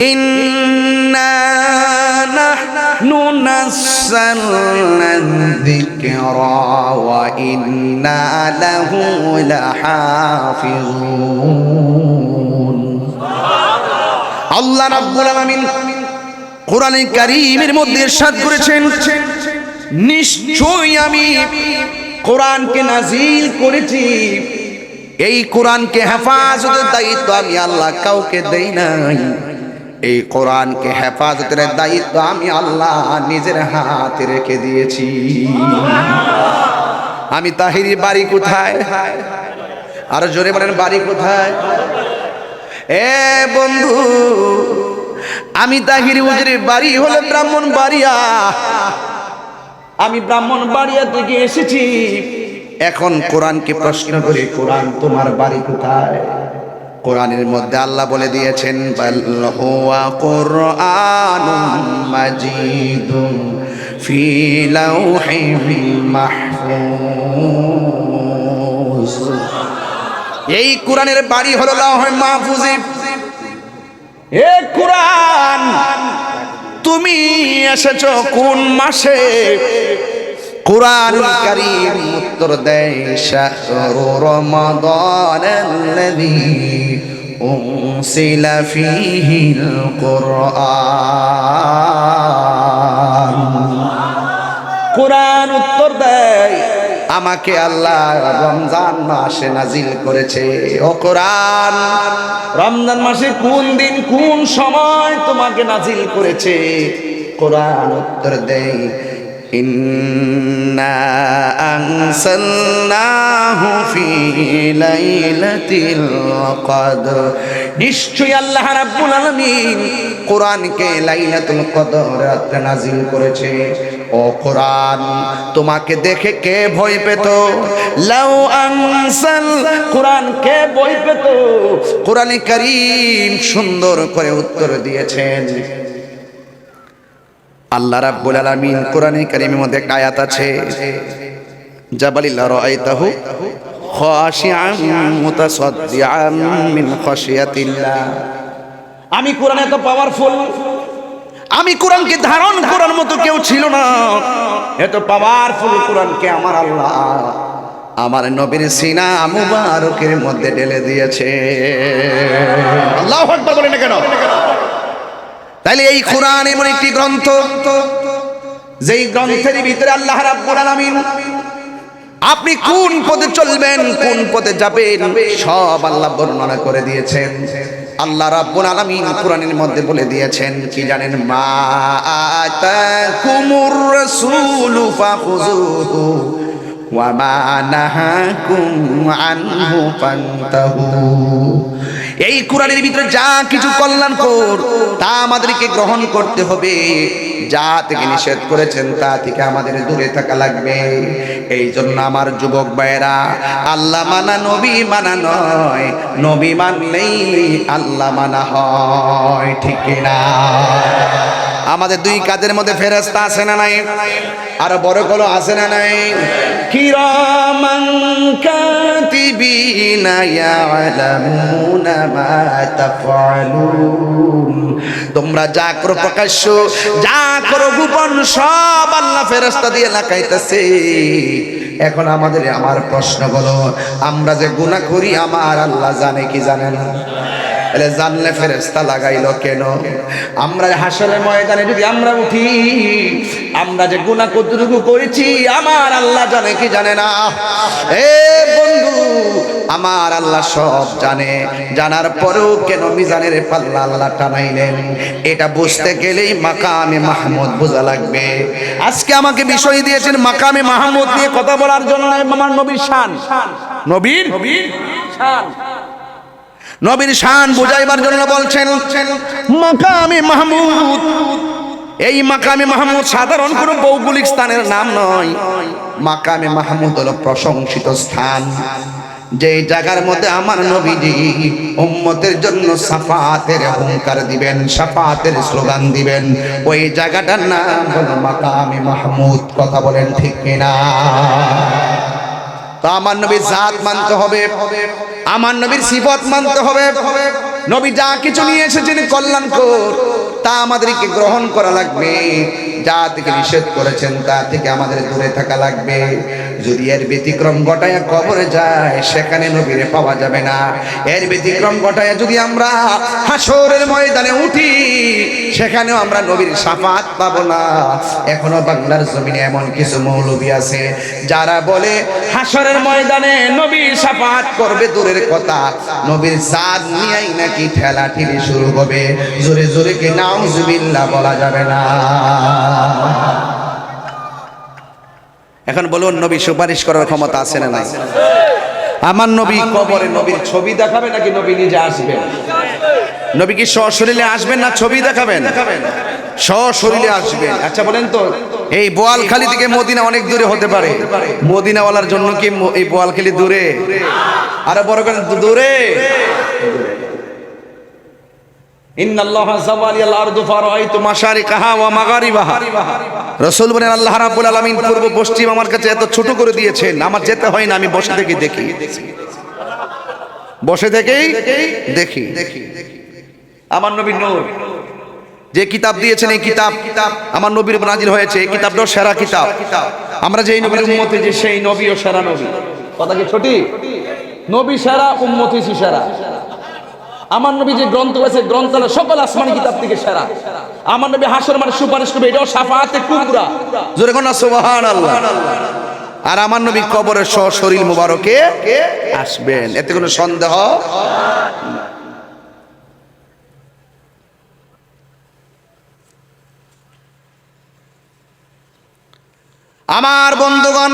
إنا نحن نزلنا الذكر وإنا له لحافظون আল্লাহ রাব্বুল আলামিন কোরআনে কারীমের মধ্যে ইরশাদ করেছেন, নিশ্চয়ই আমি কোরআনকে নাযিল করেছি, এই কোরআনকে হেফাজতের দায়িত্ব আমি আল্লাহ কাউকে দেই নাই। এই কোরআনকে হেফাজতের দায়িত্ব আমি আল্লাহ নিজের হাতে রেখে দিয়েছি। আমি তাহিরি বাড়ি কোথায়? আর জোরে বলেন বাড়ি কোথায়? এ বন্ধু, আমি তাহিরি হুজুরের বাড়ি হলো ব্রাহ্মণবাড়িয়া। আমি ব্রাহ্মণবাড়িয়া থেকে এসেছি। এখন কোরআনকে প্রশ্ন করি, কোরআন তোমার বাড়ি কোথায়? কোরআনের মধ্যে আল্লাহ বলে দিয়েছেন, বাল হুয়া কুরআনুম মাজিদুন ফি লাউহিম মাহফুজ। এই কোরআনের বাড়ি হলো লাউহে মাহফুজে। এ কোরআন তুমি এসেছো কোন মাসে? কুরআন কারীম উত্তর দেয়, শাহরু রমাদানাল্লাযী উনসিলা ফীহিল কুরআন। কুরআন উত্তর দেয়, আমাকে আল্লাহ রমজান মাসে নাজিল করেছে। ও কোরআন, রমজান মাসে কোন দিন কোন সময় তোমাকে নাজিল করেছে? কোরআন উত্তর দেয়, ইন্না আনসালনাহু ফি লাইলাতিল কদর। নিশ্চয়ই আল্লাহ রাব্বুল আলামিন কোরআনকে লাইলাতুল কদর রাতে নাজিল করেছে। ও কোরআন, তোমাকে দেখে কে ভয় পেত? লাউ আনসাল, কোরআন কে ভয় পেত? কোরআনে কারীম সুন্দর করে উত্তর দিয়েছেন। আল্লাহ রাব্বুল আলামিন কোরআনে কারীমের মধ্যে একটা আয়াত আছে, জাবালিল্লাহ রাআইতাহু খাশিআন মুতাসাদ্দিআন মিন খাশিয়াতিল্লাহ। আমি কোরআন এত পাওয়ারফুল, আমি কোরআনকে ধারণ করার মতো কেউ ছিল না। এত পাওয়ারফুল কোরআনকে আমার আল্লাহ আমার নবীর সিনা মুবারকের মধ্যে ঢেলে দিয়েছে। আল্লাহু আকবার বলেন না কেন? তাইলে এই কোরআন এমন একটি গ্রন্থ, যেই গ্রন্থের ভিতরে আল্লাহ রাব্বুল আলামিন আপনি কোন পথে চলবেন, কোন পথে যাবেন, সব আল্লাহ বর্ণনা করে দিয়েছেন। আল্লাহ রাব্বুল আলামিন কোরআনের মধ্যে বলে দিয়েছেন কি জানেন? মা আতাকুমুর রাসূলু ফাখুযুহু ওয়া মা নাহাকুম আনহু ফান্তাহু। এই কোরআনের ভিতরে যা কিছু কল্যাণকর তা আমাদেরকে গ্রহণ করতে হবে, যা থেকে নিষেধ করেছেন তা থেকে আমাদের দূরে থাকা লাগবে। এই জন্য আমার যুবক ভাইয়েরা, আল্লাহ মানা নবী মানা নয়, নবী মানলেই আল্লাহ মানা হয়, ঠিক না? আমাদের দুই কাদের মধ্যে ফেরেশতা আছে না নাই? আর বড় কলো আছে না নাই? কিরামান কাতিবিনা ইয়ালামুনা মা তাফআলুন। তোমরা যা করো প্রকাশ্য, যা করো গোপন, সব আল্লাহ ফেরেশতা দিয়ে লাগাইতেছে। এখন আমার প্রশ্ন হলো, আমরা যে গুনাহ করি আমার আল্লাহ জানে কি জানে না? তাহলে জানলে ফেরেশতা লাগাইলো কেন? আমরা হাসরের ময়দানে যদি আমরা উঠি, আমরা যে গুনাহ কতটুকু করেছি আমার আল্লাহ জানে কি জানে না? এ বন্ধু, আমার আল্লাহ সব জানে। জানার পরেও কেন মিজানের পাল্লা আল্লাহ টানাইলেন? এটা বুঝতে গেলেই মাকামে মাহমুদ বোঝা লাগবে। আজকে আমাকে বিষয় দিয়েছেন মাকামে মাহমুদ নিয়ে কথা বলার জন্য। আমার নবীর শান, নবীর শান, নবীর শান বুঝাইবার জন্য বলছেন মাকামে মাহমুদ। এই মাকামে মাহমুদ সাধারণ কোনো ভৌগোলিক স্থানের নাম নয়। মাকামে মাহমুদ হলো প্রশংসিত স্থান, যে জায়গার মধ্যে আমার নবীজি উম্মতের জন্য শাফাতের হুঙ্কার দিবেন, শাফাতের স্লোগান দিবেন। ওই জায়গাটার নাম হলো মাকামে মাহমুদ। কথা বলেন ঠিক কিনা? তো আমার নবীর জাত মানতে হবে, আমার নবীর সিফত মানতে হবে। নবী যা কিছু নিয়ে এসেছেন কল্যাণকর, তা আমাদেরকে গ্রহণ করা লাগবে। যা থেকে নিষেধ করেছেন তা থেকে আমাদের দূরে থাকা লাগবে। যদি এর ব্যতিক্রম ঘটায় কবরে যায়, সেখানে নবীরে পাওয়া যাবে না। এর ব্যতিক্রম ঘটায় যদি আমরা হাসরের ময়দানে উঠি, সেখানেও আমরা নবীর শাফাত পাবো না। এখনো বাংলার জমিনে এমন কিছু মৌলবী আছে যারা বলে হাসরের ময়দানে নবীর শাফাত করবে দূরের কথা, নবীর জাত নিয়েই নাকি ঠেলা ঠেলি শুরু হবে। জোরে জোরে কি নাউজুবিল্লাহ বলা যাবে না? এখন বলুন, নবী সুপারিশ করার ক্ষমতা আছে না নাই? আমার নবী কবরে নবীর ছবি দেখাবে নাকি নবী নিজে আসবেন? নবী কি সশরীরে আসবেন না ছবি দেখাবেন? সশরীরে আসবেন। আচ্ছা বলেন তো, এই বোয়ালখালী থেকে মদিনা অনেক দূরে হতে পারে, মদিনাওয়ালার জন্য কি এই বোয়ালখালী দূরে? আরে বড় করে দূরে। ইন্নাল্লাহা যাওয়ালিয়াল আরদু ফারাআইতু মাশারিকাহা ওয়া মাগারিবাহা। রাসূল বলেন, আল্লাহ রাব্বুল আলামিন পূর্ব পশ্চিম আমার কাছে এত ছোট করে দিয়েছেন, আমার যেতে হয় না, আমি বসে থেকে দেখি, বসে থেকেই দেখি। আমার নবী নূর, যে কিতাব দিয়েছেন এই কিতাব আমার নবীর উপর নাজিল হয়েছে। এই কিতাবটাও সেরা কিতাব। আমরা যেই নবীর উম্মতে, যে সেই নবীও সেরা নবী। কথা কি সঠিক? নবী সেরা, উম্মত হইছি সেরা। আমার নবী যে গ্রন্থ আছে, গ্রন্থালয় সকল আসমানি কিতাব থেকে সেরা। আমার নবী হাসর মানে সুপারিশ করবে, এটাও শাফাআতে কুবরা। জোরে কোন সুবহানাল্লাহ। আর আমার নবী কবরের সশরীর মুবারকে আসবেন, এতে কোনো সন্দেহ। আমার বন্ধুগণ,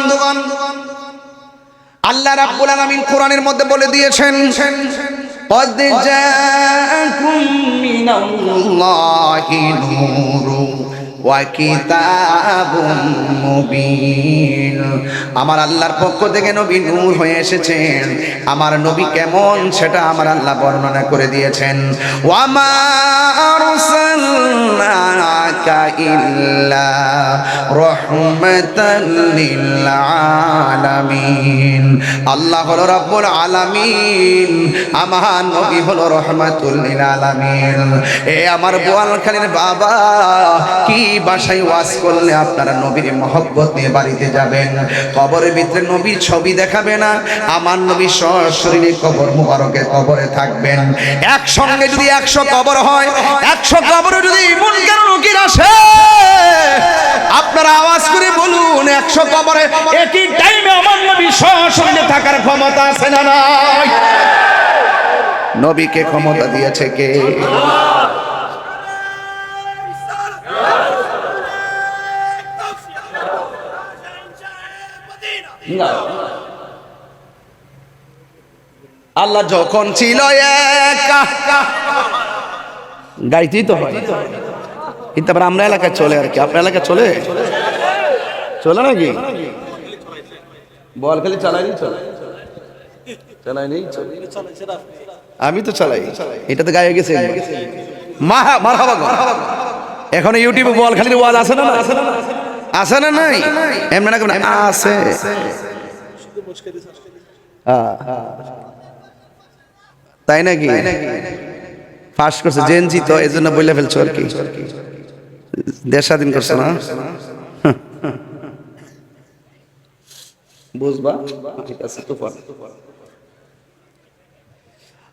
আল্লাহ রাব্বুল আলামিন কোরআনের মধ্যে বলে দিয়েছেন, قد جاءكم من الله نور وكتاب مبين। আমার আল্লাহর পক্ষ থেকে নবী নূর হয়ে এসেছেন। আমার নবী কেমন সেটা আমার আল্লাহ বর্ণনা করে দিয়েছেন। ওয়ামা আরসালনাকা ইল্লা রাহমাতাল লিল আলামিন। আল্লাহ হলো রাব্বুল আলামিন, আমার নবী হলো রহমাতুল লিল আলামিন। এ আমার বোয়ালখালীর বাবা, কি ভাষায় ওয়াজ করলে আপনারা নবীর মহব্বত নিয়ে বাড়িতে যাবেন? কবরের ভিতরে নবীর ছবি দেখাবে না, আমার নবী সশরীরে কবর মুবারকে কবরে থাকবেন। একসঙ্গে যদি 100 কবর হয়, 100 কবরে যদি মুনকার নাকির আসে, আপনারা আওয়াজ করে বলুন, 100 কবরে একই টাইমে আমার নবী সশরীরে থাকার ক্ষমতা আছে না নাই? নবীকে ক্ষমতা দিয়েছে কে? আল্লাহ যখন ছিল একা, গাইতেই তো হয়, কিন্তু আমরা এলাকায় চলে আর কি। আপনার এলাকায় চলে নাকি? বোয়ালখালী চালাইনি, চালাইনি, আমি তো চালাই। এটা তো গায়ে গেছে। এখন ইউটিউবে বোয়ালখালীর ওয়াজ আছে না? আছে না? নাই এমনি না, আছে। তাই নাকি? ফাঁস করছে জেনজি, তো এই জন্য বলে ফেলছো আর কি। দেশ স্বাধীন করছে না, বুঝবা?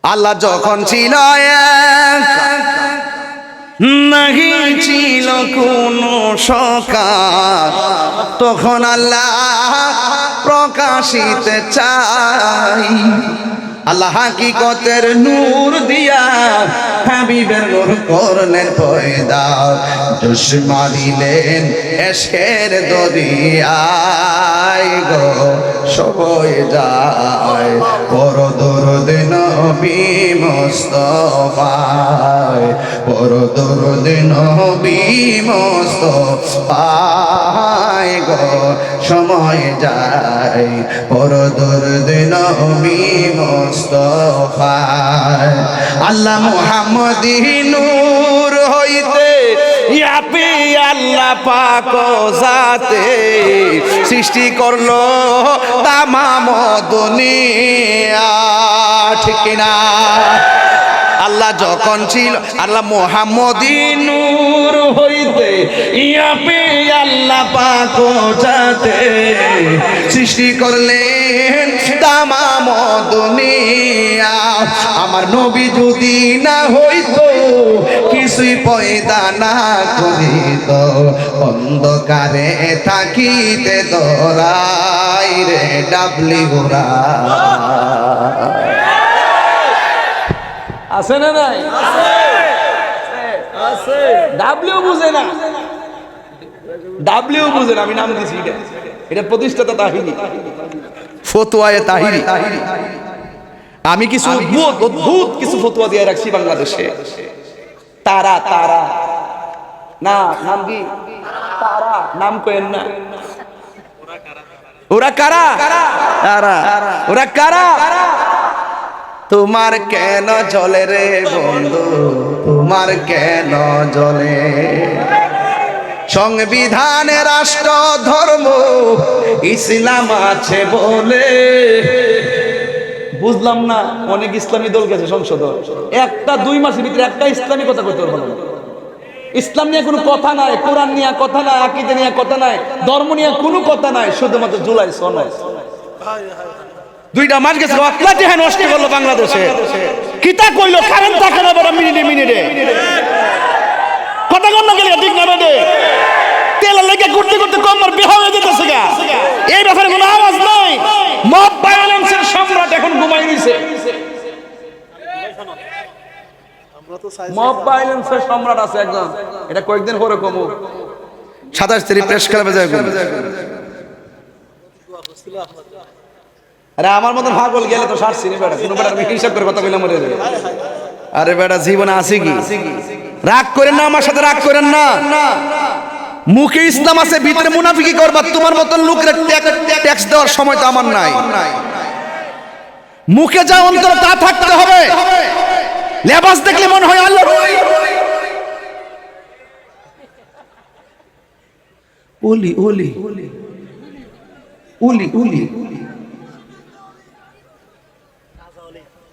আল্লাহ যখন ছিল নাহি ছিল কোন সকার, তখন আল্লাহ প্রকাশিতে চাই। আল্লাহ হাকিকতের নূর দিয়া হাবিবের নূর করলেন পয়দা, দুশমানিলেন এশকের দরিয়ায় গো সবই যায়। পর দরুদ নবী মুস্তাফায়, পর দরুদ নবী মুস্তাফায় গো সময় যায়। পর দরুদ নবী মুস্তাফায়। আল্লাহ মুহাম্মদী নূর হইতে ইয়াপি আল্লাহ পাক জাতে সৃষ্টি করলো তামাম দুনিয়া, ঠিক না? আল্লাহ যখন ছিল আল্লাহ মুহাম্মদী নূর হইতে ইয়াপে আল্লাহ পাক যাতে সৃষ্টি করলেন তামাম দুনিয়া। আমার নবী যদি না হইতো কিছুই পয়দা না করিত অন্ধকারে থাকিতে দরাই রে ডাবলি গোরা। আছে না নাই? আছে। ডাবলিউ বুঝে না, ডাবলিউ বুঝে না। আমি নাম দিছি এটা প্রতিষ্ঠাতা তাহিরি, ফতোয়ায়ে তাহিরি। আমি কিছু অদ্ভুত কিছু ফতোয়া দিয়ে রাখছি বাংলাদেশে। তারা তারা না, নাম কি তারা? নাম কইেন না। ওরা কারা? তারা। ওরা কারা? তোমার কেন জ্বলে রে বন্ধু, তোমার কেন জ্বলে? সংবিধানে রাষ্ট্র ধর্ম ইসলাম আছে বলে। বুঝলাম না, অনেক ইসলামী দল গেছে সংসদ, একটা 2 মাসের ভিতরে একটা ইসলামী কথা কইতে পারবো না। ইসলাম নিয়ে কোনো কথা নাই, কোরআন নিয়ে কথা নাই, আকীদা নিয়ে কথা নাই, ধর্ম নিয়ে কোনো কথা নাই, শুধুমাত্র জুলাই সনদ। 2টা মাস গেছে অকলাটি হ্যাঁ নষ্ট করলো বাংলাদেশে। কিতা কইলো কারেন্ট থাকে না বড় মিনিটে মিনিটে কথা কন না গেলে ঠিক না বেদে তেল লেগে করতে করতে কমর বেহা হয়ে যেতেছে গা। এই ব্যাপারে কোনো আওয়াজ নাই। মব ভায়োলেন্সের সম্রাট এখন ঘুমাই নিছে। মব ভায়োলেন্সের সম্রাট আছে একজন, এটা কয়েকদিন পরে কমু 27 তারিখ প্রেস ক্লাবে যায়। আরে আমার মতন পাগল গেলে তো সারছি নি বেটা, কোনো বেটা হিসাব করে কথা কইলাম মরে যাবে। আরে বেটা জীবনে আছে কি? রাগ করেন না আমার সাথে, রাগ করেন না। মুখে ইসলাম আছে, ভিতরে মুনাফিকি করবা। তোমার মতন লোকের ট্যাক্স দেওয়ার সময় তো আমার নাই। মুখে যা অন্তরে তা থাকতে হবে। লেবাস দেখলে মনে হয় আল্লাহ। ওলি ওলি উলি উলি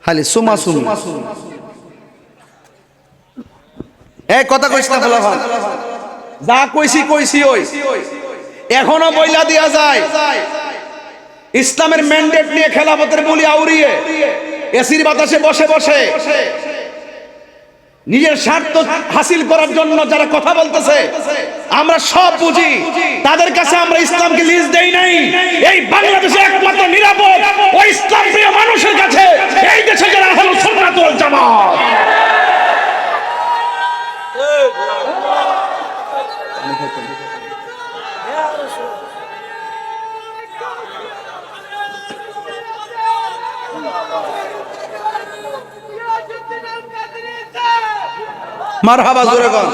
খালি সুমা সুমি। এই কথা কইছ না বলা ভাই, যা কইছি কইছি ওই। এখনো বইলা দিয়া যায় ইসলামের ম্যান্ডেট নিয়ে খেলাফতের বলি আউরিয়ে এসির বাতাসে বসে বসে নিজের স্বার্থ হাসিল করার জন্য যারা কথা বলতেছে আমরা সব বুঝি। তাদের কাছে আমরা ইসলামকে লিজ দেই নাই। এই বাংলাদেশে একমাত্র নিরাপদ ওই ইসলাম প্রিয় মানুষের কাছে, এই দেশে যারা আহলুস সুন্নাত ওয়াল জামাত। মারহাবা জোরে কোন,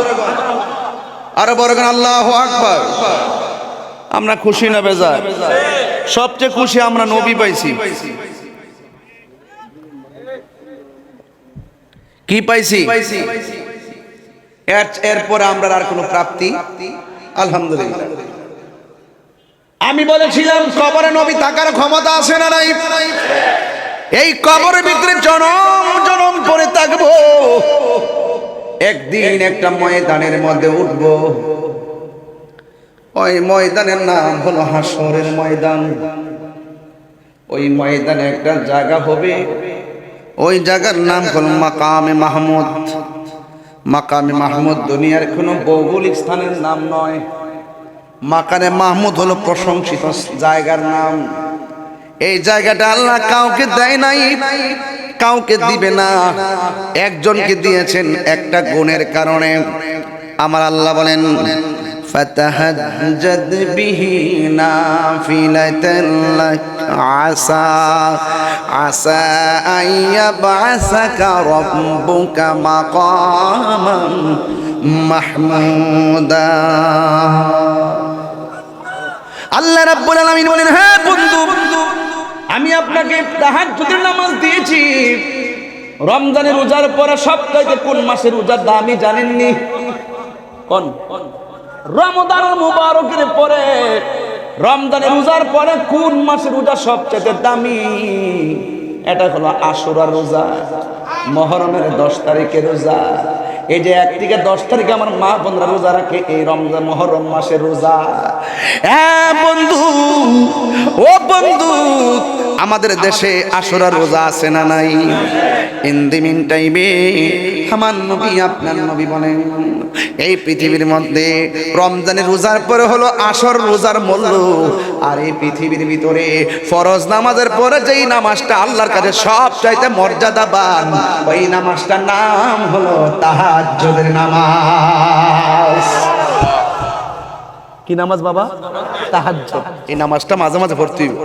আরে বড় কোন আল্লাহু আকবার। আমরা খুশি না বেজার? সবচেয়ে খুশি আমরা নবী পাইছি। কি পাইছি? এরপরে আমরা আর কোনো প্রাপ্তি আলহামদুলিল্লাহ। আমি বলেছিলাম কবরে নবী থাকার ক্ষমতা আছে না নাই? এই কবরের ভিতরে জনম জনম পরে থাকবো। একদিন একটা ময়দানের মধ্যে উঠব। ওই ময়দানের নাম হলো হাসরের ময়দান। ওই ময়দানে একটা জায়গা হবে, ওই জায়গার নাম হলো মাকামে মাহমুদ। মাকামে মাহমুদ দুনিয়ার কোনো ভৌগোলিক স্থানের নাম নয়। মাকামে মাহমুদ হলো প্রশংসিত জায়গার নাম। এই জায়গাটা আল্লাহ কাউকে দেয় নাই, কাউকে দিবে না। একজনকে দিয়েছেন একটা গুণের কারণে। আমার আল্লাহ বলেন ফাতাহাজ্জাদ বিহি নাফিলাতান লাক আসা আসা আইয়াবআসাকা রাব্বুকা মাকামান মাহমুদা। আল্লাহ রাব্বুল আলামিন বলেন, হ্যাঁ বন্ধু, আমি আপনাকে তাহাজ্জুদের নামাজ দিয়েছি। রমজানের রোজার পরে সবচাইতে কোন মাসের রোজার দামি জানেননি? কোন? রমজানুল মুবারকের পরে, রমজানের রোজার পরে কোন মাসের রোজা সবচাইতে দামি? এটা হলো আশুরার রোজা, মুহররমের 10 তারিখের রোজা। এই যে 1 থেকে 10 তারিখে আমার মা বোনরা রোজা রাখে, এই রমজান মুহররম মাসের রোজা। হ্যাঁ বন্ধু, ও বন্ধু, আমাদের দেশে আশুরার রোজা আছে না নাই? ইন দি মিন টাইমে আমার নবী আপনার নবী বলেন, এই পৃথিবীর মধ্যে রমজানের রোজার পরে হলো আসর রোজার মূল্য। আর এই পৃথিবীর ভিতরে ফরজ নামাজের পরে যেই নামাজটা আল্লাহর কাছে সবচাইতে মর্যাদাবান, ওই নামাজটার নাম হলো তাহাজ্জুদের নামাজ। কি নামাজ বাবা? তাহাজ্জুদ। এই নামাজটা মাঝে মাঝে পড়তে হবে।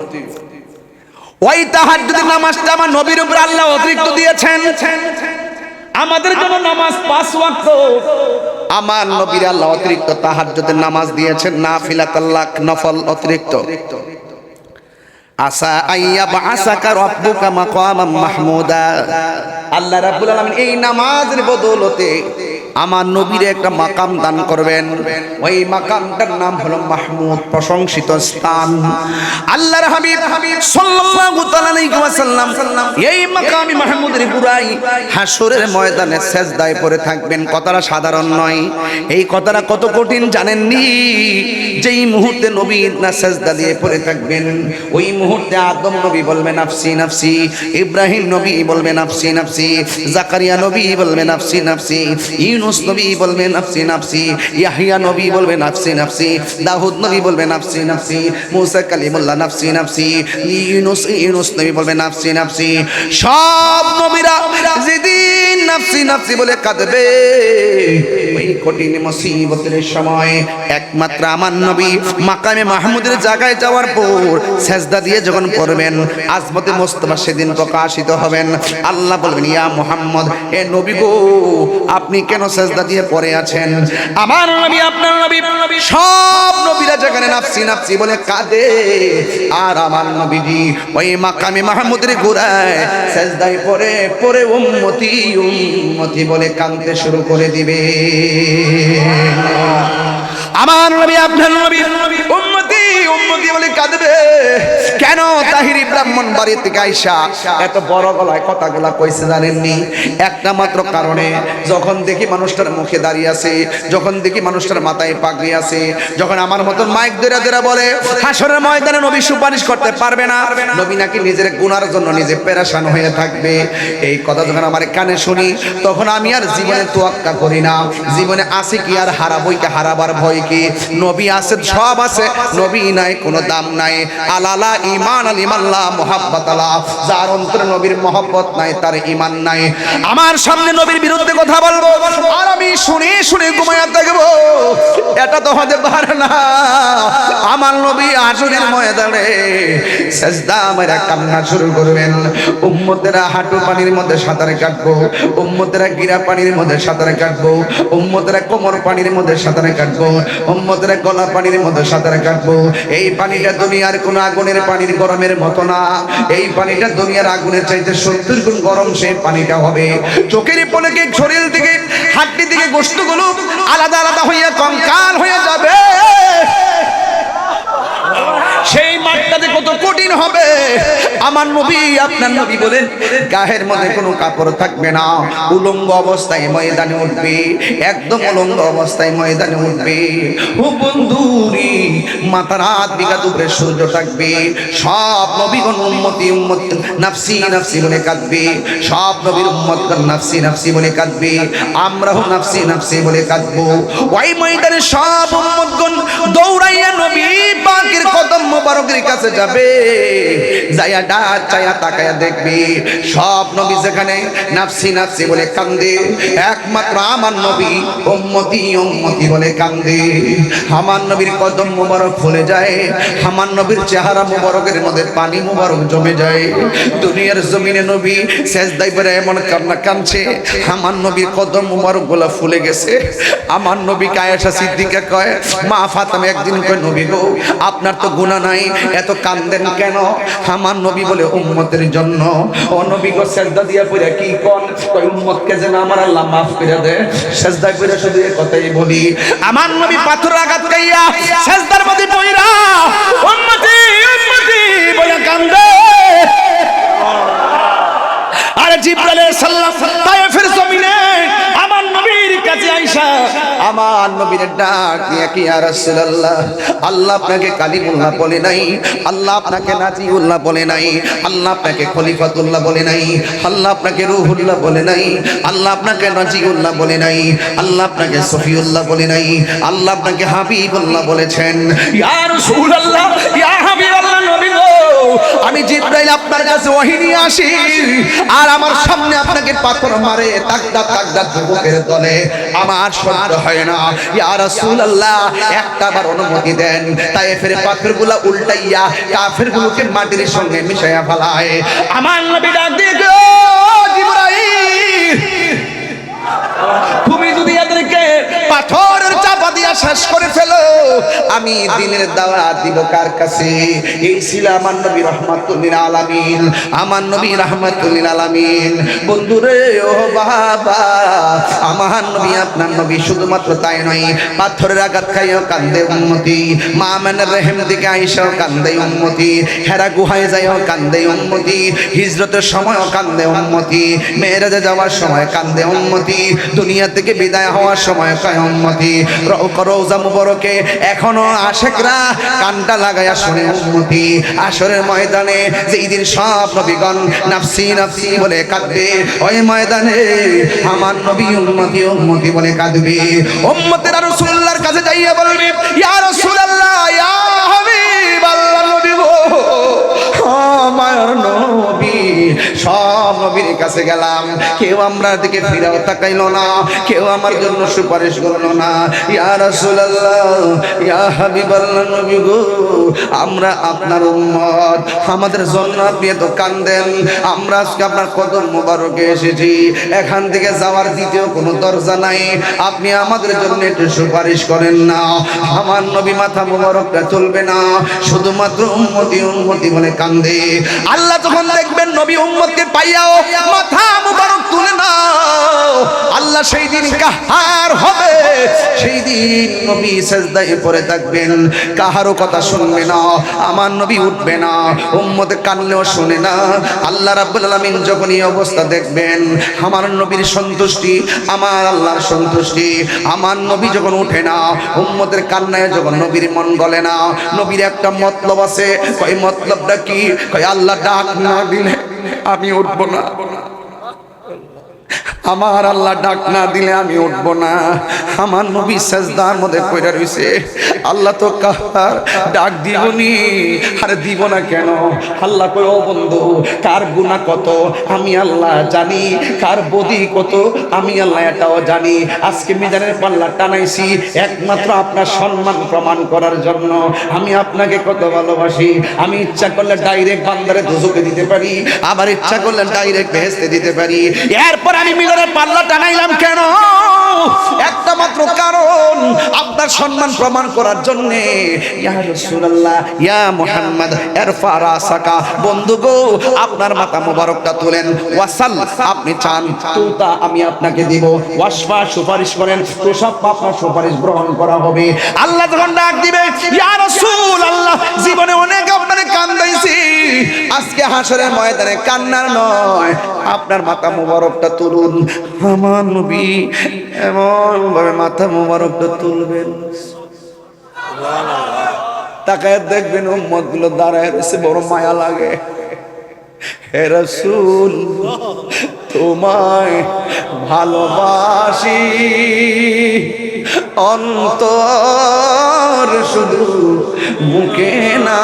ওই তাহাজ্জুদের নামাজটা আমার নবীর উপর আল্লাহ অতিরিক্ত দিয়েছেন। আমাদের জন্য নামাজ 5 ওয়াক্ত। আমার নবীর আল্লাহ অতিরিক্ত তাহাজ্জুদের নামাজ দিয়েছেন, নাফিলাতাল্লাহ, নফল অতিরিক্ত। আসা আইয়া বাসাকা রাব্বুকা মাকামান মাহমুদা, আল্লাহ রাব্বুল আলামিন এই নামাজের বদৌলতে আমার নবীর একটা মাকাম দান করবেন। ওই মাকামটার নাম হলো মাহমুদ, প্রশংসিত স্থান। আল্লাহর হাবিব সাল্লাল্লাহু তাআলা আলাইহি ওয়াসাল্লাম এই মাকামে মাহমুদের পুরাই হাসরের ময়দানে সেজদায় পড়ে থাকবেন। কথাটা সাধারণ নয়। এই কথাটা কত কঠিন জানেননি? যেই মুহূর্তে নবী না সেজদা দিয়ে পড়ে থাকবেন, ওই মুহূর্তে আদম নবী বলবেন নাফসি নাফসি, ইব্রাহিম নবী বলবেন নাফসি নাফসি, জাকারিয়া নবী বলবেন নাফসি নাফসি, ইউনুস নবী বলবেন নাফসি নাফসি, ইয়াহিয়া নবী বলবেন নাফসি নাফসি, দাউদ নবী বলবেন নাফসি নাফসি, মুসা কালিমুল্লাহ নাফসি নাফসি, ইউনুস নবী বলবেন নাফসি নাফসি। সব নবীরা যেদিন নাফসি নাফসি বলে কাঁদবে, ওই কঠিন মুসিবতের সময় একমাত্র আমার নবী মাকামে মাহমুদের জায়গায় যাওয়ার পর সেজদা দিয়ে যখন পড়বেন, আজমতে মুস্তাফা সেদিন প্রকাশিত হবেন। আল্লাহ বলবেন, ইয়া মুহাম্মদ, এ নবী গো, আপনি কেন সেজদা দিয়ে পড়ে আছেন? আমার নবী আপনার নবী সব নবীরা যেখানে নাফসি নাফসি বলে কাঁদে, আর আমার নবীজি ওই মাকামে মাহমুদের গোড়ায় সেজদায় পড়ে পড়ে উম্মতি উম্মতি বলে কাঁদতে শুরু করে দিবে। আমার নবী আপনার নবী উম্মতি উম্মতি বলে কাঁদবে। কেন? তাহিরি ব্রাহ্মণ বাড়ি থেকে আইসা এত বড় গলায় কথাগুলা কইছে জানেননি? একটা মাত্র কারণে, যখন দেখি মানুষটার মুখে দাঁড়িয়ে আছে, যখন দেখি মানুষটার মাথায় পাগড়ি আছে, যখন আমার মতন মাইক ধরে ধরে বলে হাসরের ময়দানে নবী সুপারিশ করতে পারবে না, নবী নাকি নিজের গুনার জন্য নিজে পেরেশান হয়ে থাকবে, এই কথা যখন আমার কানে শুনি, তখন আমি আর জীবনে তোয়াক্কা করি না। জীবনে আছে কি আর হারাবই কি, হারাবার ভয় কি? নবী আছে, সব আছে, নবী নাই কোনো দাম নাই। আলালা ঈমান আল ইমাল্লাহ মুহাব্বত আলা, যার অন্তরে নবীর মহব্বত নাই তার ঈমান নাই। আমার সামনে নবীর বিরুদ্ধে কথা বলবো আর আমি শুনে শুনে ঘুমায়া থাকবো, এটা তো হতে পারে না। আমার নবী হাসরের ময়দানে সেজদা মেরে কান্না শুরু করবেন। উম্মতেরা হাঁটু পানির মধ্যে সাঁতার কাটবো, উম্মতেরা গিরা পানির মধ্যে সাঁতার কাটবো, উম্মতেরা কোমর পানির মধ্যে সাঁতার কাটবো, উম্মতেরা গলা পানির মধ্যে সাঁতার কাটবো। এই পানিটা দুনিয়ার কোন আগুনের পানির গরমের মতো না। এই পানিটা দুনিয়ার আগুনের চাইতে 70 গুণ গরম সেই পানিটা হবে। চোখের পলকে শরীর থেকে হাড্ডি থেকে গোশতগুলো আলাদা আলাদা হইয়া কঙ্কাল হয়ে যাবে। সেই মাঠটাতে কত কঠিন হবে। আমার নবী আপনার নবী বলেন, গায়ের মধ্যে কোনো কাপড় থাকবে না, উলঙ্গ অবস্থায় ময়দানে উঠবে, একদম উলঙ্গ অবস্থায় ময়দানে উঠবে। ও বন্ধুরি, মাথার হাত বিঘাত উপরে সূর্য থাকবে। সব নবীগণ উম্মতি উম্মতি নাফসি নাফসি বলে কাঁদবে, সব নবীর উম্মতগণ নাফসি নাফসি বলে কাঁদবে, আমরাও নাফসি নাফসি বলে কাঁদবো। ওই ময়দানে সব উম্মতগণ দৌড়াইয়া নবী পাকের কদম মোবারকের কাছে যাবে, যাইয়া ডাক চাইয়া তাকায়া দেখবে সব নবী যেখানে নাফসি নাফসি বলে কান্দে, একমাত্র আমার নবী উম্মতি উম্মতি বলে কান্দে। আমার নবীর কদম মোবারক ফুলে যায়, আমার নবীর চেহারা মোবারকের মধ্যে পানি মোবারক জমে যায়। দুনিয়ার জমিনে নবী সেজদায় পড়ে এমন কান্না কাঁদছে, আমার নবীর কদম মোবারক গুলা ফুলে গেছে। আমার নবী আয়েশা সিদ্দিকা কয়, মা ফাতেমা একদিন কয়, নবী গো, আপনার তো গুনাহ নাই, এত কান্দেন কেন? আমার নবী বলে, উম্মতের জন্য। ও নবী গো, সেজদা দিয়া পড়ে কি কোন? কই উম্মতকে যেন আমার আল্লাহ মাফ করে দেয়। সেজদায় পড়ে শুধু এই কথাই বলি। আমার নবী পাথর আঘাত খাইয়া সেজদার মধ্যে পড়া উম্মতি উম্মতি বলে কান্দে। আরে জিবরাইল আলাইহিস সালাম তায়েফের জমিনে আমার নবীর কাছে আয়েশা আমার নবীর ডাক দিয়ে কি ইয়া রাসূলুল্লাহ, আল্লাহ আপনাকে কালিমুল্লাহ বলে নাই, আল্লাহ আপনাকে নাজিউল্লাহ বলে নাই, আল্লাহ আপনাকে খলিফাতুল্লাহ বলে নাই, আল্লাহ আপনাকে রূহুল্লাহ বলে নাই, আল্লাহ আপনাকে নাজিউল্লাহ বলে নাই, আল্লাহ আপনাকে সফিউল্লাহ বলে নাই, আল্লাহ আপনাকে হাবিবুল্লাহ বলেছেন। ইয়া রাসূলুল্লাহ, ইয়া হাবিবাল্লাহ, নবী গো, আমি জিবরাইল আপনার কাছে ওহী নিয়ে আসি আর আমার সামনে আপনাকে পাথর মারে তাকদা তাকদা যুবকের দলে, আমার সহ্য হয় না। ইয়া রাসূলুল্লাহ, একটাবার অনুমতি দেন, তায়েফের পাথরগুলো উল্টাইয়া কাফেরগুলোকে মাটির সঙ্গে মিশাইয়া ফেলায়। আমার নবী ডাক দিয়ে গো জিবরাইল, তুমি যদি এদেরকে পাথরের চাপা দিয়া শেষ করে ফেলো, আমি দিনের দাওয়াত দিব কার কাছে? এই ছিল আমার নবী রাহমাতুল লিল আলামিন, আমার নবী রাহমাতুল লিল আলামিন। বন্ধুরে ও বাবা, আমার নবী আপনার নবী শুধুমাত্র তাই নয়, পাথরের আঘাত খাইও কান্দে উম্মতি, মা আমেনার রহিম দিকে আয়েশাও কান্দে উম্মতি, হেরা গুহায় যাইও কান্দে উম্মতি, হিজরতের সময়ও কান্দে উম্মতি, মেরাজে যাওয়ার সময় কান্দে উম্মতি, দুনিয়া থেকে বিদায় হওয়ার সময় কয় উম্মতি, রওজা মুবারকে এখনো আশিকরা কানটা লাগায়া শুনে উম্মতি। আসরের ময়দানে যেই দিন সব নবীগণ নাফসি নাফসি বলে কাঁদবে, ওই ময়দানে আমার নবী উম্মতি উম্মতি বলে কাঁদবে। উম্মতেরা রাসূলুল্লাহর কাছে যাইয়া বলবে, ইয়া রাসূলুল্লাহ, ইয়া হাবিবাল্লাহ, নবী গো, আমার নবী, সব নবীর কাছে গেলাম, কেউ আমরা দিকে ফিরেও তাকাইলো না, কেউ আমার জন্য সুপারিশ করলো না। ইয়া রাসূলুল্লাহ, ইয়া হাবিবাল্লাহ, নবী গো, আমরা আপনার উম্মত, আমাদের জন্য আপনি এত কান্দেন, আমরা আজকে আপনার কদম মোবারকে এসেছি, এখান থেকে যাওয়ার দ্বিতীয় কোনো দরজা নাই, আপনি আমাদের জন্য একটু সুপারিশ করেন না। আমার নবী মাথা মোবারকটা চলবে না, শুধুমাত্র উম্মতি উম্মতি বলে কান্দে। আল্লাহ যখন দেখবেন নবী উম্মতকে পাইয়াও মাথা মোবারক তুলে না, আল্লাহ সেই দিন কাহার হবে, সেই দিন নবী সিজদায় পড়ে থাকবেন, কাহারও কথা শুনবে না, আমার নবী উঠবে না, উম্মতে কানলেও শুনে না। আল্লাহ রাব্বুল আলামিন যখন এই অবস্থা দেখবেন, আমার নবীর সন্তুষ্টি, আমার আল্লাহর সন্তুষ্টি, আমার নবী যখন উঠে না, উম্মতের কান্নায় যখন নবীর মন গলে না, নবীর একটা মতলব আছে, কই মতলবটা কি? কই আল্লাহ ডাক না দিলে আমি উঠবো না, আমার আল্লাহ ডাক না দিলে আমি উঠবো না। আমার নবী সিজদার মধ্যে পড়ে রইছে, আল্লাহ তো কার ডাক দিবনি, আরে দিব না কেন? আল্লাহ কই, ও বন্ধু, কার গুনাহ কত আমি আল্লাহ জানি, কার বদি কত আমি আল্লাহ এটাও জানি। আজকে মিজানের পাল্লা টানাইছি একমাত্র আপনার সম্মান প্রমাণ করার জন্য। আমি আপনাকে কত ভালোবাসি, আমি ইচ্ছা করলে ডাইরেক্ট বান্দারে দোজখে দিতে পারি, আবার ইচ্ছা করলে ডাইরেক্ট বেহেশতে দিতে পারি। এরপর আমি পাল্লা টানাইলাম কেন? একটা মাত্র কারণ, আপনার সম্মান প্রমাণ করার জন্য। ইয়া রাসূলুল্লাহ, ইয়া মুহাম্মদ, ইরফা রাসাকা, বন্ধু গো, আপনার মাথা মোবারকটা তুলেন, ওয়াসাল, আপনি চান তুতা আমি আপনাকে দিব, ওয়াসফা, সুপারিশ করেন, তো সব আপনার সুপারিশ গ্রহণ করা হবে। আল্লাহ যখন ডাক দিবে, ইয়া রাসূলুল্লাহ, জীবনে অনেক আপনারে কান্দাইছি, আজকে হাসরের ময়দানে কান্নার নয়, আপনার মাথা মোবারকটা তুলুন। আমার নবী এমন ভাবে মাথা মোবারকটা তুলবেন, তাকায় দেখবেন উম্মত গুলো দাঁড়ায় রয়েছে, বড় মায়া লাগে। হে রাসূল, তোমায় ভালোবাসি, অন্তর শুধু মুখে না,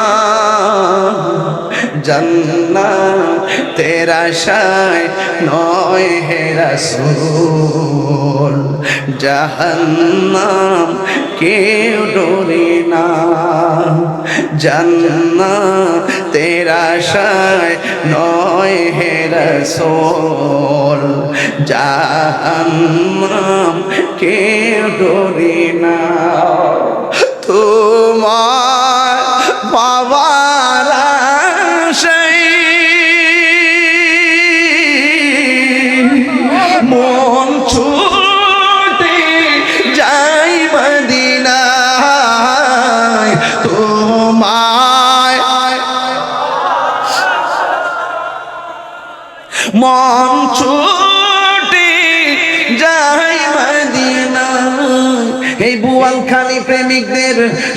জান্নাতের আশায় নয় হে রাসূল, জাহান্নাম কেউ ডরে না, জান্নাতের আশায় নয় হে রাসূল, জাহান্নাম কেউ ডরে না। তোমার বাবার আশায় মন ছুটে যাই মদিনায়, তোমায় মন এই বুয়ালখালী প্রেমিকদের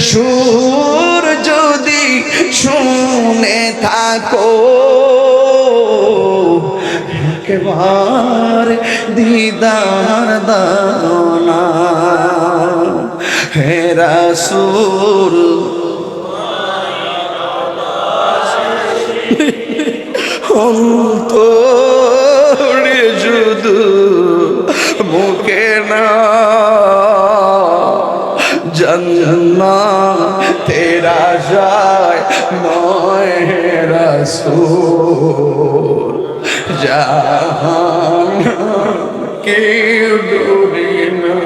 সুর যদি শুনে থাকো, একবার দিদার দাও না হে রাসূল। অন্তরে শুধু মুখে না, জান্নাতের আশায় নয় হে রাসূল, জাহান্নাম কেউ ডোরে না।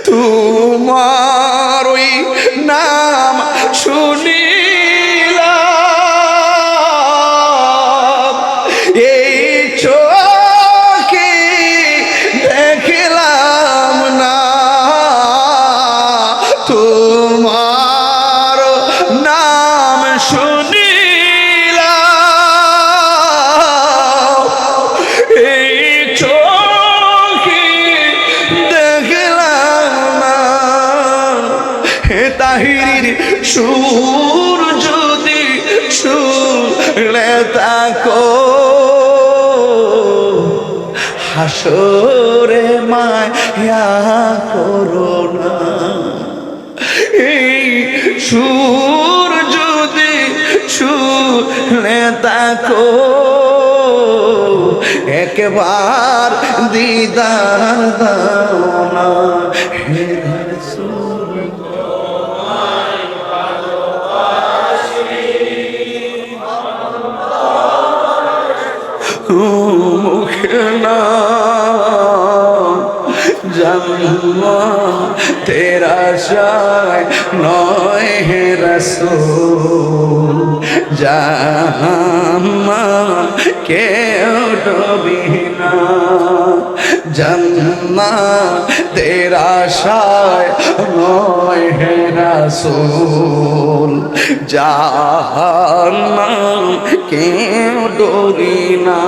তোমার ওই নাম শুনিলাম, এই চোখে দেখলাম না। তোমার নাম শুনিলাম, এই চোখে দেখলাম না। হে তাহিরির সুর যদি শুনলে থাকো, হাসরে মায়া করো না। এই সুর যদি শুনলে থাকো, একবার দিদার দাও না হে রাসূল। মুখে না, জান্নাতের আশায় নয় হে রাসূল, জাহান্নাম কেউ ডোবে না। জান্নাতের আশায় নয় হে রাসূল, জাহান্নাম কেউ ডোবে না।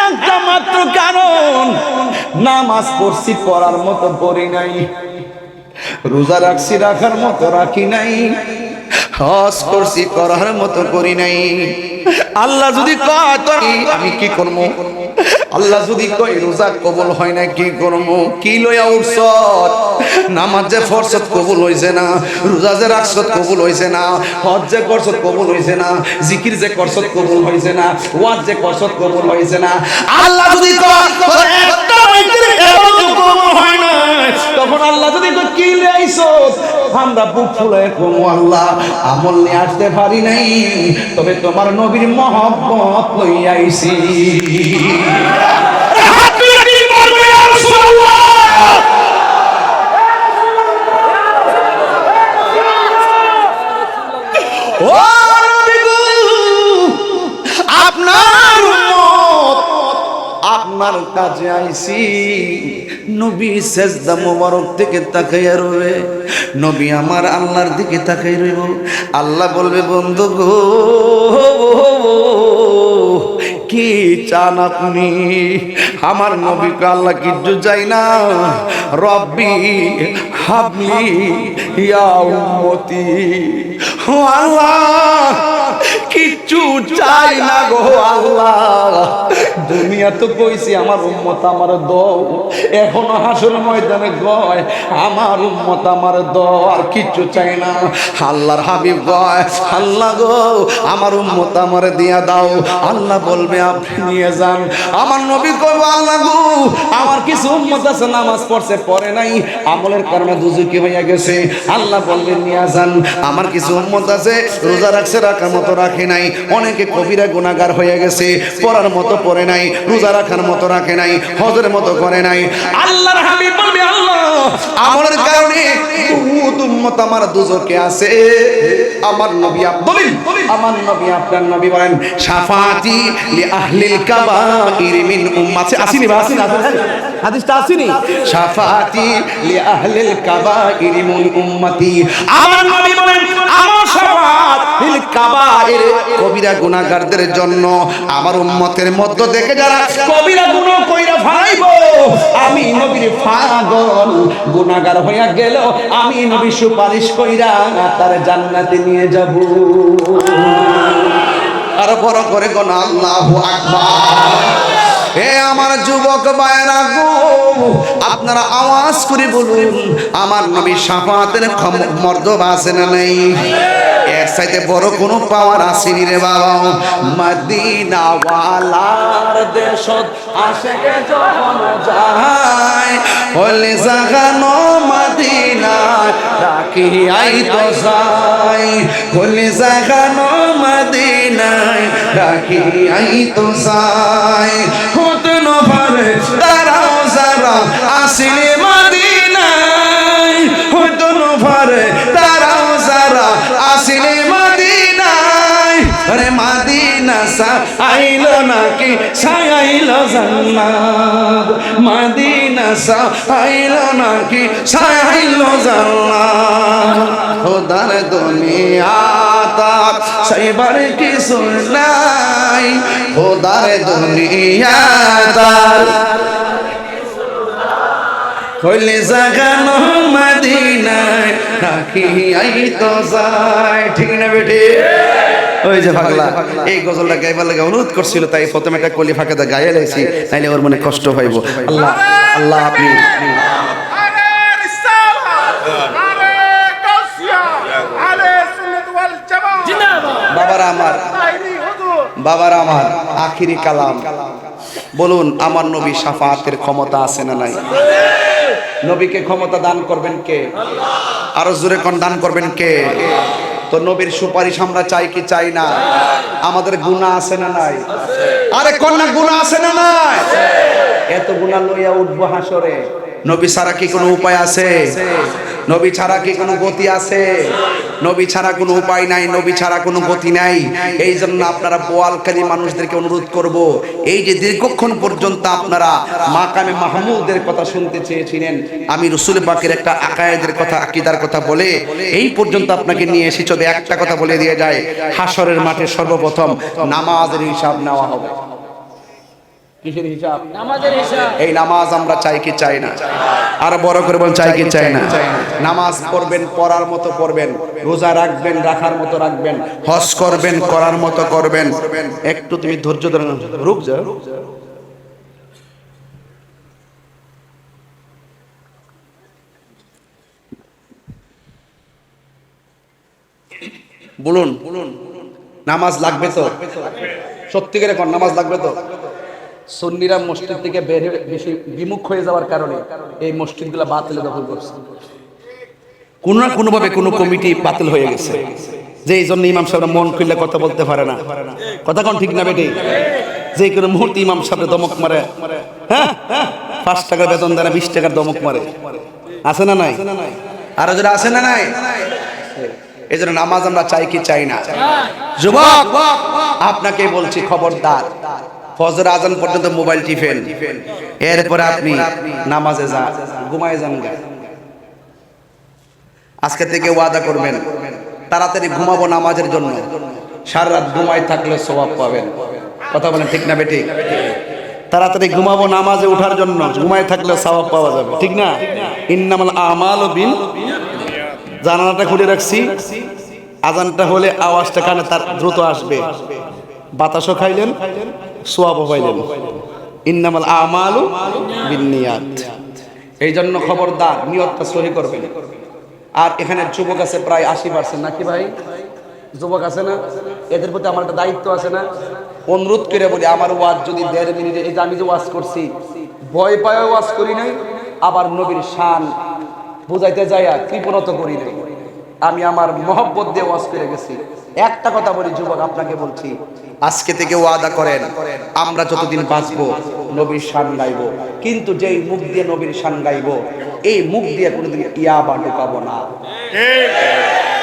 একটা মাত্র কারণ, নামাজ পড়ছি পড়ার মতো পড়ি নাই, রোজা রাখছি রাখার মতো রাখি নাই, হজ করছি করার মতো করি নাই। আল্লাহ যদি কয় তো আমি কি করবো? আল্লাহ যদি কয় রোজা কবুল হয় না কি করবো? কি লইয়া উঠছত? নামাজ যে ফরজত কবুল হইছে না, রোজা যে রাখছত কবুল হইছে না, হজ যে করছত কবুল হইছে না, জিকির যে করছত কবুল হইছে না, ওয়াজ যে করছত কবুল হইছে না। আল্লাহ যদি কয় একটা কবুল হয় না, তখন আল্লাহ যদি কয় কি লইছস? আমরা বুক ফুলে কমু আল্লাহ আমল নিয়ে আসতে পারি নাই, তবে তোমার নবীর মহব্বত লইয়া আইছি। আপনার আপনার কাছে আইছি। নবী সেজদা মোবারক থেকে তাকাইয়া রবে, নবী আমার আল্লাহর দিকে তাকাই রইব। আল্লাহ বলবে বন্ধু গো কি চান আপনি? আমার নবীকে আল্লাহ কিচ্ছু চাই না, রব্বি হাবলি ইয়া উম্মতি, ও আল্লাহ কিচ্ছু চাই না গো আল্লাহ। দুনিয়া তো কইছি আমার উম্মত আমার দাও, এখনো হাসর ময়দানে কয় আমার উম্মত আমার দাও, আর কিচ্ছু চাই না। আল্লাহর হাবিব কয় আল্লাহ গো আমার উম্মত আমার দিয়া দাও। আল্লাহ বলবে আপনি নিয়ে যান। আমার নবী কইব আল্লাহ গো আমার কিছু উম্মত আছে নামাজ পড়ছে পড়ে নাই, আমলের কারণে দুজকি হইয়া গেছে। আল্লাহ বলবেন নিয়ে যান। আমার কিছু উম্মত আছে রোজা রাখছে রাখার মতো রাখে নাই, অনেকে কবিরা গুনাহগার হয়ে গেছে, পড়ার মতো পড়ে নাই, রোজা রাখার মতো রাখে নাই, হজের মতো করে নাই। আল্লাহর হাবিব বলবে আল্লাহ আমলের কারণে উম্মত আমার দুজকে আছে। আমার নবী বলেন, আমার নবী আপনার নবী বলেন শাফাতি লি আহলিল কাবাইর মিন উম্মতি। আসেনি বা আসেনি? হাদিসটা আসেনি? শাফাতি লি আহলিল কাবাইর মিন উম্মতি। আমার নবী বলেন আমার শাফাত লিল কাবাইর, কবিরা গুনাহগারদের জন্য, আমার উম্মতের মধ্য থেকে যারা কবিরা গুনাহ কইরা ফেলাইবো, আমি নবীর পাগল গুনাহগার হইয়া গেল, আমি নবী সুপারিশ কইরা তার জান্নাতে নিয়ে যাব। আর বড় করে কোন আল্লাহু আকবার। হে আমার যুবক ভাইরা গো, আপনারা আওয়াজ করে বলুন আমার নবী শাফাতের মর্যাদা আছে না নাই? এর চাইতে বড় কোনো পাওয়ার আসেনি রে বাবা। মদিনা ওয়ালার দেশত আশেকে যখন যায়, হলে জাগানো মদিনা ডাকি আইতো যায়, হলে জাগানো মদিনা ডাকি আইতো যায়। হতে না পারে তারাও যারা আসিলে মদিনায়, হতে না পারে তারাও যারা আসিলে মদিনায়। আরে মদিনা সা আইলো নাকি সাইলো জান্নাত, মদিনা সা আইলো নাকি সাইলো জান্নাত। খোদার দুনিয়া তার সাইবার কিছু নাই, খোদার দুনিয়া তার হইলে জাগানো মদিনায় রাখি আইতো যায়। ঠিক না বেটি? ওই যে পাগলা এই গজলটা গাইবার লাগে অনুরোধ করছিল, তাই প্রথমে একটা কলি ফাঁকা গাইয়া লাইছি, নাইলে ওর মনে কষ্ট হইব। আল্লাহ আল্লাহ আপনি বাবারা আমার, বাবারা আমার, আখিরি কালাম বলুন আমার নবী শাফাতের ক্ষমতা আছে না নাই? নবীকে ক্ষমতা দান করবেন কে? আরো জোরে কোন দান করবেন কে? তো নবীর সুপারিশ আমরা চাই কি চাই না? আমাদের গুনাহ আছে না নাই? আরে কোন না গুনাহ আছে না নাই? এত গুনাহ লইয়া উঠবো হাসরে, নবী ছাড়া কি কোনো উপায় আছে? নবী ছাড়া কি কোনো গতি আছে? নবী ছাড়া কোনো উপায় নাই, নবী ছাড়া কোনো গতি নাই। এই জন্য আপনারা বোয়ালকারী মানুষদেরকে অনুরোধ করব, এই যে দীর্ঘক্ষণ পর্যন্ত আপনারা মাকামে মাহমুদের কথা শুনতে চেয়েছিলেন, আমি রসুল পাকের একটা আকায়েদের কথা, আকীদার কথা বলে এই পর্যন্ত আপনাকে নিয়ে এসেছি। তবে একটা কথা বলে দিয়ে যায়, হাসরের মাঠে সর্বপ্রথম নামাজের হিসাব নেওয়া হবে। কিসের হিসাব? নামাজের হিসাব। এই নামাজ আমরা চাই কি চাই না? আর বড় করে বলেন চাই কি চাই না? নামাজ পড়বেন, পড়ার মতো পড়বেন, রোজা রাখবেন, রাখার মতো রাখবেন, হজ করবেন, করার মতো করবেন। একটু তুমি ধৈর্য ধরে রুক যাও। বলুন নামাজ লাগবে তো? সত্যিকারে কোন নামাজ লাগবে তো? সুন্নিরা মসজিদ থেকে বেশি বিমুখ হয়ে যাওয়ার কারণে এই মসজিদগুলো বাতিল দখল করছে। কোনো না কোনো ভাবে কোনো কমিটি বাতিল হয়ে গেছে, যে এই জন্য ইমাম সাহেবরা মন খুললে কথা বলতে পারে না। কথা কোন ঠিক না বেটি? যে কোনো মুহূর্তে ইমাম সাহেব দমক মারে, হ্যাঁ 5 টাকার বেতন দেয় না, 20 টাকার দমক মারে। আছে না নাই? আর যারা আছে না নাই? এই জন্য নামাজ আমরা চাই কি চাই না? যুবক আপনাকে বলছি খবরদার, ফজর আজান পর্যন্ত মোবাইল টিপেন, এরপরে আপনি নামাজে যান, ঘুমায় যান। আজকে থেকে ওয়াদা করবেন তাড়াতাড়ি ঘুমাবো নামাজের জন্য, সারা রাত ঘুমায় থাকলে সওয়াব পাবেন। কথা বলেন ঠিক না বেঠিক? তাড়াতাড়ি ঘুমাবো নামাজে ওঠার জন্য, ঘুমায় থাকলে সওয়াব পাওয়া যাবে, ঠিক না? ইন্নামাল আমালু বিন, জানালাটা খুলে রাখছি, আজানটা হলে আওয়াজটা কানে তার দ্রুত আসবে, বাতাসও খাইলেন, সওয়াবও পাইলেন। ইন্নামাল আমালু বিন্নিয়াত। এই জন্য খবরদার নিয়তটা সহি করবেন। আর এখানে যুবক আছে প্রায় 80%, নাকি ভাই? যুবক আছে না? এদের প্রতি আমার একটা দায়িত্ব আছে না? অনুরোধ করে বলি, আমার ওয়াজ যদি 1.5 মিনিটে, এই যে আমি যে ওয়াজ করছি, ভয় পায় ওয়াজ করি নাই, আবার নবীর শান বুঝাইতে যাইয়া কৃপণত করি নাই, আমি আমার মহব্বত দিয়ে ওয়াজ করে গেছি। একটা কথা বলি যুবক, আপনাকে বলছি, আজকে থেকে ওয়াদা করেন আমরা যতদিন বাঁচবো নবীর শান গাইবো, কিন্তু যেই মুখ দিয়ে নবীর শান গাইবো এই মুখ দিয়ে কোনোদিন ইয়াবা ঢুকাবো না। ঠিক